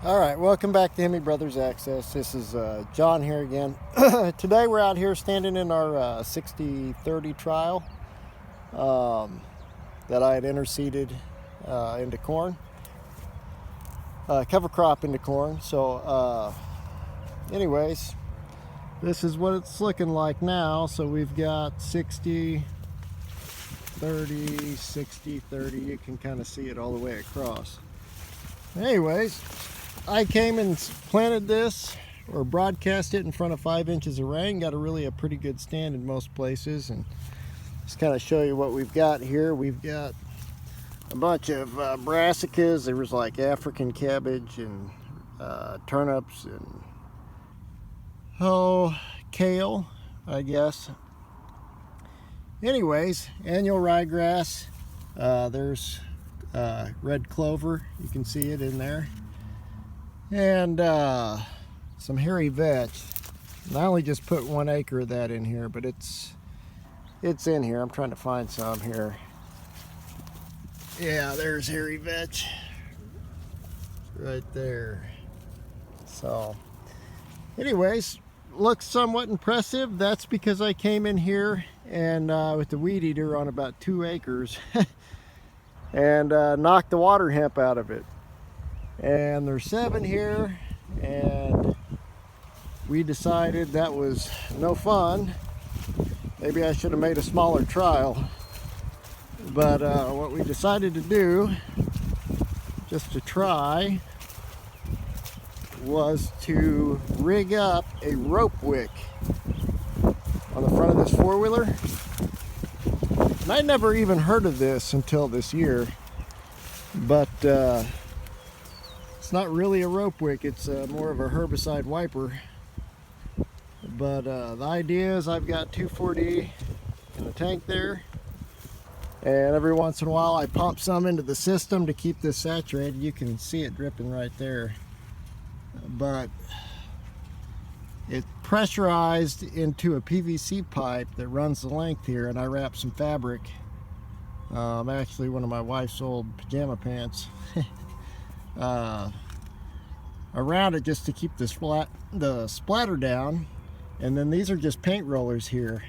All right, welcome back to Hemi Brothers Access. This is John here again. Today we're out here standing in our 60-30 trial that I had interseeded into corn, cover crop into corn. So anyways, this is what it's looking like now. So we've got 60, 30, 60, 30. You can kind of see it all the way across. Anyways, I came and planted this or broadcast it in front of 5 inches of rain. Got a pretty good stand in most places, and just kind of show you what we've got here. We've got a bunch of brassicas. There was like African cabbage and turnips and kale, I guess. Anyways, annual ryegrass. There's red clover. You can see it in there. And some hairy vetch. And I only just put 1 acre of that in here, but it's in here. I'm trying to find some here. Yeah, there's hairy vetch right there. So anyways, looks somewhat impressive. That's because I came in here and with the weed eater on about 2 acres and knocked the water hemp out of it. And there's 7 here, and we decided that was no fun. Maybe I should have made a smaller trial, but what we decided to do, just to try, was to rig up a rope wick on the front of this 4-wheeler. And I never even heard of this until this year, but it's not really a rope wick. It's more of a herbicide wiper. But the idea is I've got 2,4-D in the tank there, and every once in a while I pump some into the system to keep this saturated. You can see it dripping right there, but it's pressurized into a PVC pipe that runs the length here, and I wrap some fabric, actually one of my wife's old pajama pants, around it just to keep the splatter down. And then these are just paint rollers here,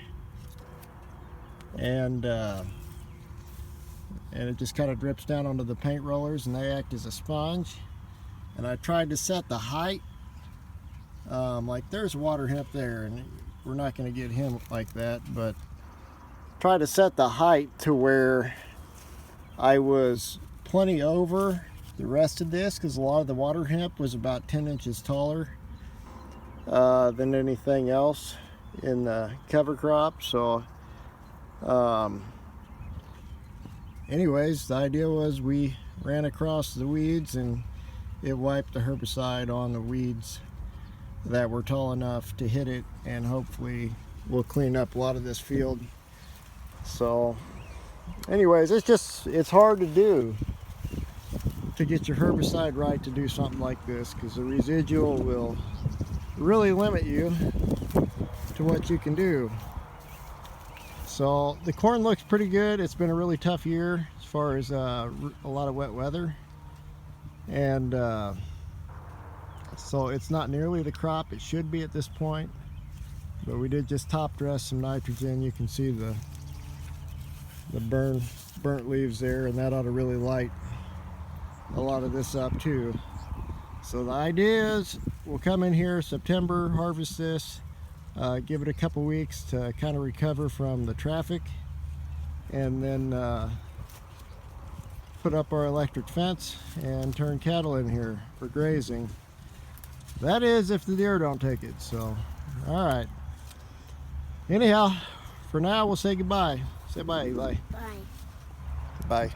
and it just kind of drips down onto the paint rollers, and they act as a sponge. And I tried to set the height, like there's water hemp there, and we're not going to get him like that, but try to set the height to where I was plenty over the rest of this, because a lot of the water hemp was about 10 inches taller than anything else in the cover crop. So anyways, the idea was we ran across the weeds and it wiped the herbicide on the weeds that were tall enough to hit it, and hopefully we'll clean up a lot of this field. So anyways, it's hard to do, to get your herbicide right to do something like this, because the residual will really limit you to what you can do. So the corn looks pretty good. It's been a really tough year as far as a lot of wet weather, and so it's not nearly the crop it should be at this point, but we did just top dress some nitrogen. You can see the burnt leaves there, and that ought to really light a lot of this up too. So the idea is we'll come in here September, harvest this, give it a couple weeks to kind of recover from the traffic, and then put up our electric fence and turn cattle in here for grazing. That is if the deer don't take it. So all right, anyhow, for now we'll say goodbye. Say bye, Eli. Bye. Bye.